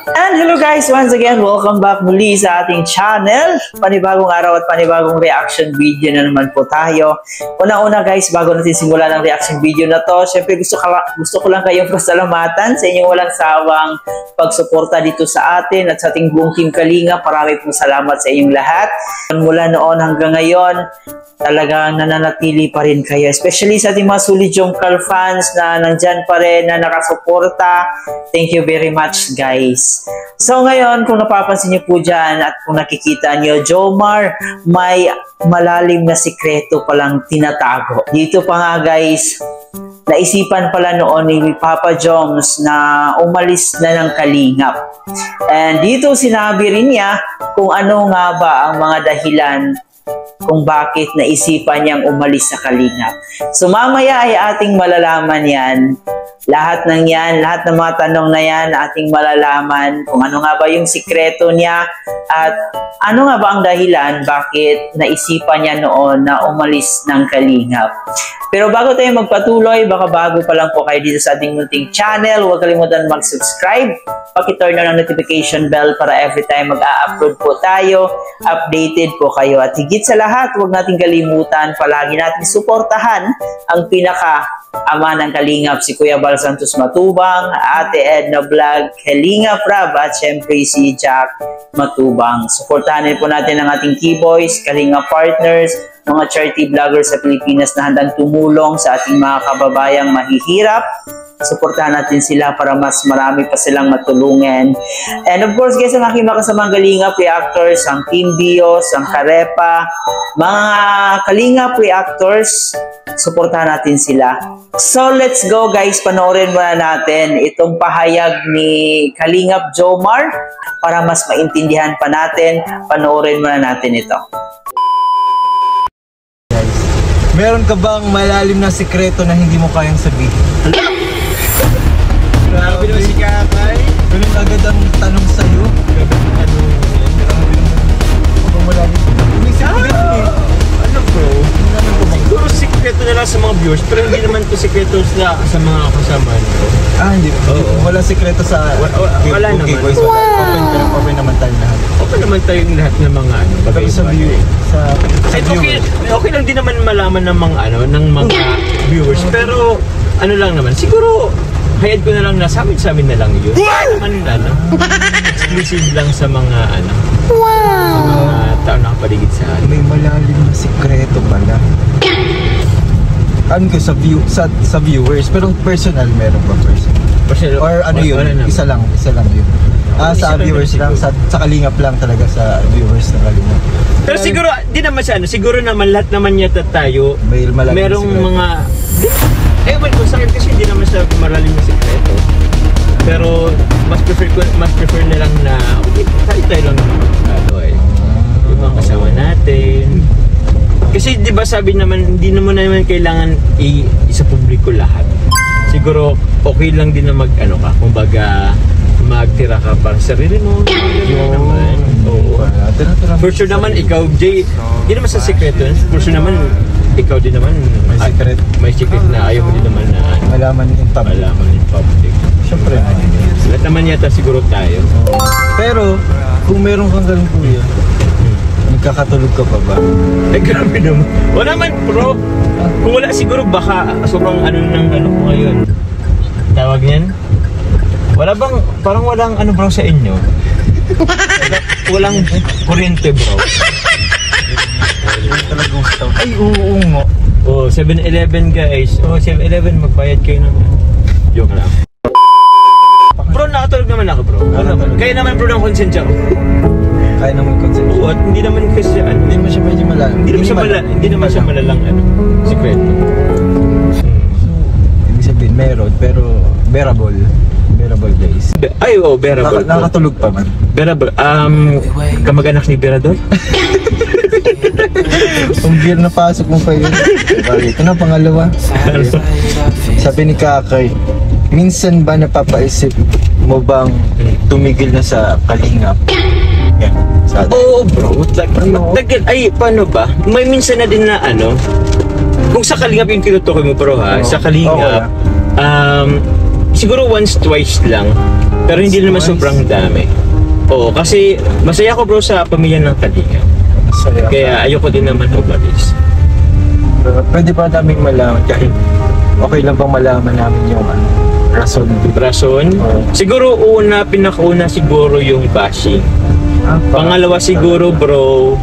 And hello guys, once again, welcome back muli sa ating channel. Panibagong araw at panibagong reaction video na naman po tayo. Una-una guys, bago natin simulan ang reaction video na to, syempre gusto ko lang kayong pasalamatan sa inyong walang sawang pagsuporta dito sa atin at sa ating buong Team Kalinga. Marami pong salamat sa inyong lahat. Mula noon hanggang ngayon, talagang nananatili pa rin kayo. Especially sa ating mga Solid Jongkal fans na nandyan pa rin, na nakasuporta. Thank you very much guys. So ngayon, kung napapansin niyo po dyan at kung nakikita niyo, Jomar, may malalim na sikreto palang tinatago. Dito pa nga guys, naisipan pala noon ni Papa Joms na umalis na ng Kalingap. And dito sinabi rin niya kung ano nga ba ang mga dahilan kung bakit naisipan niyang umalis sa Kalingap. So mamaya ay ating malalaman yan. Lahat ng yan, lahat ng mga tanong na yan, ating malalaman kung ano nga ba yung sikreto niya at ano nga ba ang dahilan bakit naisipan niya noon na umalis ng Kalingap. Pero bago tayo magpatuloy, baka bago pa lang po kayo dito sa ating munting channel, huwag kalimutan mag-subscribe. Paki-turn on ang notification bell para every time mag-a-upload po tayo, updated po kayo. At higit sa lahat, huwag natin kalimutan, palagi natin suportahan ang pinaka-ama ng Kalingap, si Kuya Bal Santos Matubang, Ate Edna Vlog, Kalingap Rab, at syempre si Jack Matubang. Suportahan po natin ang ating Keyboys, Kalingap Partners, mga charity vloggers sa Pilipinas na handang tumulong sa ating mga kababayang mahihirap. Suportahan natin sila para mas marami pa silang matulungan. And of course guys, ang aking makasamang Kalingap reactors, ang Team Bios, ang Karepa, mga Kalingap reactors, suportahan natin sila. So let's go guys, panoorin muna natin itong pahayag ni Kalingap Jomar para mas maintindihan pa natin. Panoorin muna natin ito. Meron ka bang malalim na sikreto na hindi mo kayang sabihin? Grabe naman si Kakay. Ganun agad ang tanong sa'yo. Grabe ang tanong yan. Grabe naman. Kung malalim may sikreto eh. Ano bro? Siguro sikreto na lang sa mga viewers, pero hindi naman to sikreto sa mga kasama nyo. Hindi. Wala sikreto sa... Wala naman. Boys, open naman tayo lahat. Okay naman tayong lahat ng mga ano. Pero sa viewers. Okay lang din naman malaman ng mga ano, ng mga viewers, pero ano lang naman, siguro hayad ko na lang na sa amin na lang yun. Naman ano, exclusive lang sa mga ano, sa mga tao na kapaligid sa atin. May malalim na sikreto pala. Ano ko sa viewers, pero personal meron ba personal? Or ano yun? Isa lang yun. Sa viewers lang, sa Kalingap lang talaga, sa viewers ng Kalingap. Pero siguro, di naman siya, siguro naman lahat naman yata tayo, merong mga... Ewan ko, sa akin kasi hindi naman siya malalim na sikreto. Pero mas prefer na lang na, okay, tayo lang naman yung mga kasama natin. Kasi di ba sabi naman, hindi naman kailangan isa publiko lahat. Siguro, okay lang din na mag-ano ka, kumbaga, magtira ka para sa sarili mo. Naman. Oo. For sure naman, ikaw, Jay, hindi naman sa sekreto. For sure naman, ikaw din naman, may secret na ayaw mo din naman na malaman in public. Siyempre. Lahat naman yata siguro tayo. Pero, kung meron kang ganun kuya, nagkakatulog ka pa ba? Ay, grabe naman. Wala man, bro. Kung wala, siguro baka sobrang ano ko ngayon. Tawag niyan? Wala bang, parang walang ano bro sa inyo? Walang kuryente bro. Ay, oo nga. 7-Eleven guys. 7-Eleven, magbayad kayo ng... Joke lang. Bro, nakatulog naman ako bro. Kaya naman bro ng konsensya ko. Kaya naman konsensya. Oo, at hindi naman kasi ano. Hindi naman siya medyo malalang. Hindi naman siya malalang ano. Sikreto. Ibig sabihin, meron, pero bearable. Bearable days. Ay, bearable. Nakatulog pa man. Bearable. Kamag-anak ni Berador? Ang beer na pasok mo pa yun. Ito na, pangalawa. Sabi ni Kakay, minsan ba napapaisip mo bang tumigil na sa Kalingap? Yan. Oo bro. Ay, paano ba? May minsan na din na ano, kung sa Kalingap yung tinutukoy mo bro ha, sa Kalingap, siguro once, twice lang. Pero hindi naman sobrang dami. Oo, kasi masaya ko bro sa pamilya ng Kalinga. Masaya. Kaya ayoko din naman umalis. Pwede ba namin malaman kahit okay lang bang malaman namin yung rason? Rason? Siguro pinakauna siguro yung bashing. Pangalawa siguro bro,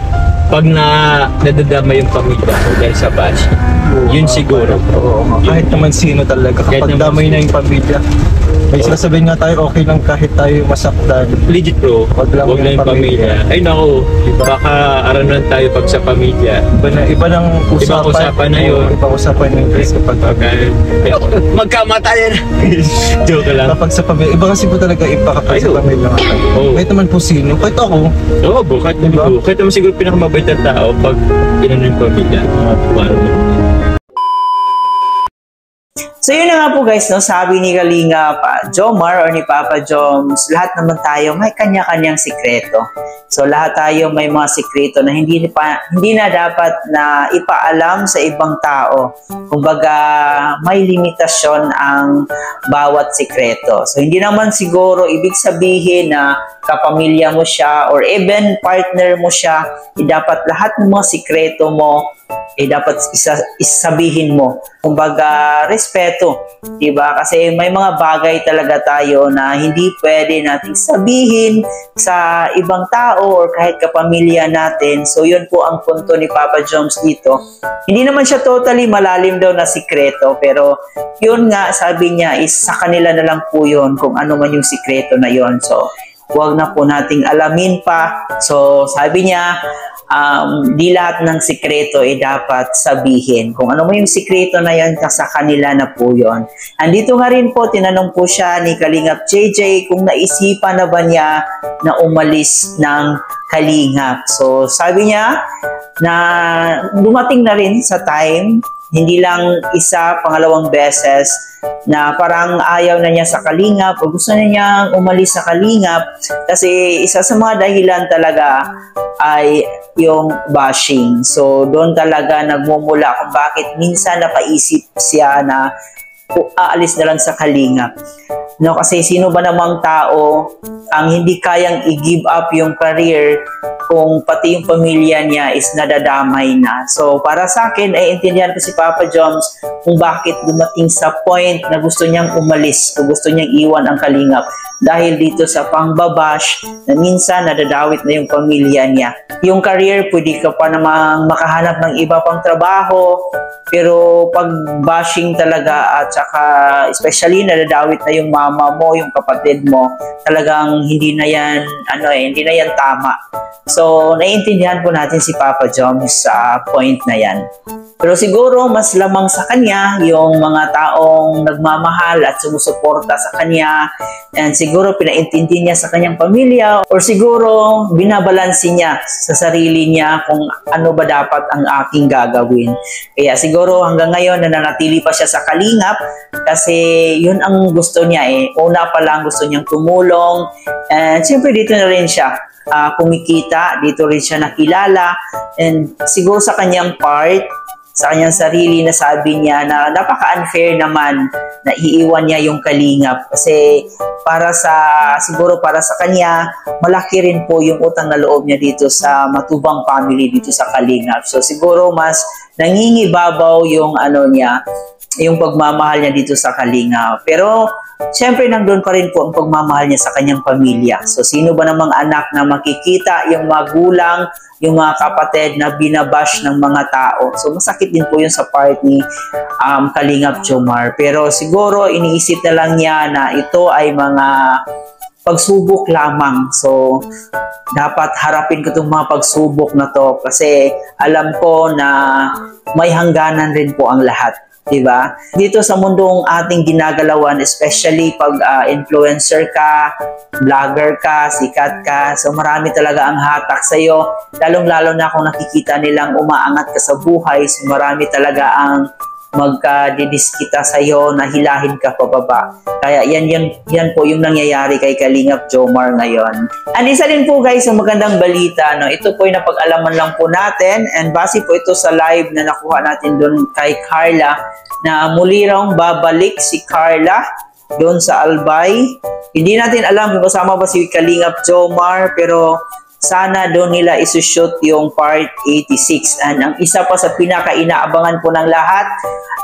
pag nadadama yung pamilya ko dahil sa bashing. Yun siguro. Kahit naman sino talaga, kapag damay na yung pamilya. May sasabihin nga tayo, okay lang kahit tayo masaktan. Legit bro, wag lang yung pamilya. Ay naku, baka aranan tayo pag sa pamilya. Iba ng usapan. Ibang usapan na yun. Ibang usapan yung guys kapag magkamatayan. Joke lang. Kapag sa pamilya, iba kasi po talaga iba kapag sa pamilya. Kahit naman po sino, kahit ako. Oo bro, kahit naman kahit naman siguro pinakamabait na tao pag inano yung pamilya. So yun na nga po guys, no? Sabi ni Kalinga Jomar or ni Papa Joms, lahat naman tayo may kanya-kanyang sikreto. So lahat tayo may mga sikreto na hindi na dapat na ipaalam sa ibang tao. Kumbaga may limitasyon ang bawat sikreto. So hindi naman siguro ibig sabihin na kapamilya mo siya or even partner mo siya, dapat lahat ng mga sikreto mo dapat isabihin mo. Kumbaga, respeto. Diba? Kasi may mga bagay talaga tayo na hindi pwede nating sabihin sa ibang tao or kahit kapamilya natin. So, yun po ang punto ni Papa Joms dito. Hindi naman siya totally malalim daw na sikreto, pero yun nga, sabi niya, is sa kanila na lang po yun kung ano man yung sikreto na yun. So, huwag na po nating alamin pa. So, sabi niya, di lahat ng sikreto dapat sabihin. Kung ano mo yung sikreto na yan, sa kanila na po yun. Andito nga rin po, tinanong po siya ni Kalingap JJ kung naisipan na ba niya na umalis ng Kalingap. So, sabi niya na dumating na rin sa time, hindi lang isa, pangalawang beses, na parang ayaw na niya sa Kalingap o gusto na niyang umalis sa Kalingap kasi isa sa mga dahilan talaga ay yung bashing. So, doon talaga nagmumula kung bakit minsan napaisip siya na aalis na lang sa Kalingap. No, kasi sino ba namang tao ang hindi kayang i-give up yung career kung pati yung pamilya niya is nadadamay na. So, para sa akin, ay intindihan ko si Papa Joms kung bakit dumating sa point na gusto niyang umalis o gusto niyang iwan ang Kalingap. Dahil dito sa pangbabash na minsan nadadawit na yung pamilya niya. Yung career, pwede ka pa namang makahanap ng iba pang trabaho, pero pag bashing talaga at saka especially nadadawit na yung mama mo, yung kapatid mo, talagang hindi na yan tama. So, naiintindihan po natin si Papa Joms sa point na yan. Pero siguro mas lamang sa kanya yung mga taong nagmamahal at sumusuporta sa kanya, and siguro pinaintindi niya sa kanyang pamilya or siguro binabalansi niya sa sarili niya kung ano ba dapat ang aking gagawin. Kaya siguro hanggang ngayon nananatili pa siya sa Kalingap kasi yun ang gusto niya Una pa lang gusto niyang tumulong, and siyempre dito na rin siya kumikita, dito rin siya nakilala, and siguro sa kanyang part, sa kanyang sarili na sabi niya na napaka-unfair naman na iiwan niya yung Kalingap kasi siguro para sa kanya malaki rin po yung utang na loob niya dito sa Matubang family dito sa Kalingap. So siguro mas nangingibabaw yung yung pagmamahal niya dito sa Kalingap. Pero siyempre nandun pa rin po ang pagmamahal niya sa kanyang pamilya. So sino ba namang anak na makikita yung magulang, yung mga kapatid na binabash ng mga tao. So masakit din po yun sa part ni Kalingap Jomar. Pero siguro iniisip na lang niya na ito ay mga pagsubok lamang. So dapat harapin ko itong mga pagsubok na to kasi alam ko na may hangganan rin po ang lahat. Diba? Dito sa mundong ating ginagalawan, especially pag influencer ka, vlogger ka, sikat ka, so marami talaga ang hatak sa'yo, lalong-lalo na kung nakikita nilang umaangat ka sa buhay, so marami talaga ang magka-didiskita sa'yo na hilahin ka pababa. Kaya yan po yung nangyayari kay Kalingap Jomar ngayon. And isa din po guys, ang magandang balita, no? Ito po yung napag-alaman lang po natin, and base po ito sa live na nakuha natin doon kay Carla, na muli raw babalik si Carla doon sa Albay. Hindi natin alam kung kasama ba si Kalingap Jomar, pero sana doon nila isushoot yung part 86. And ang isa pa sa pinaka-inaabangan po ng lahat,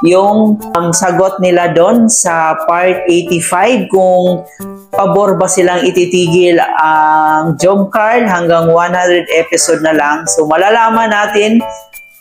yung sagot nila doon sa part 85 kung pabor ba silang ititigil ang Jomcar hanggang 100 episode na lang. So malalaman natin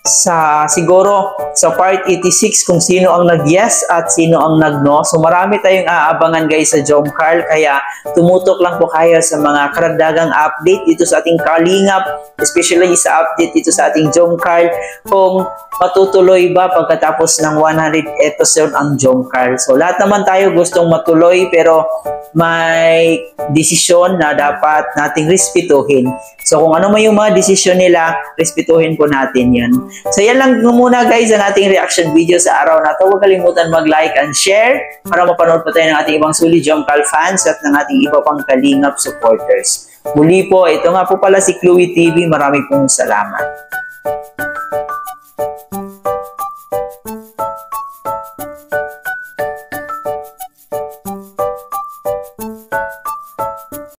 sa siguro sa part 86 kung sino ang nag-yes at sino ang nag-no. So marami tayong aabangan guys sa Jomcar, kaya tumutok lang po kayo sa mga karagdagang update dito sa ating Kalingap, especially sa update dito sa ating Jomcar, kung matutuloy ba pagkatapos ng 100 episode ang Jomcar. So lahat naman tayo gustong matuloy, pero may desisyon na dapat nating respetuhin. So kung ano man yung mga desisyon nila, respetuhin po natin yan. So yan lang muna guys ang ating reaction video sa araw na to. Huwag kalimutan mag-like and share para mapanood pa tayo ng ating ibang sulit Jomcar fans at ng ating iba pang Kalingap supporters. Muli po, ito nga po pala si Chloe TV. Marami pong salamat.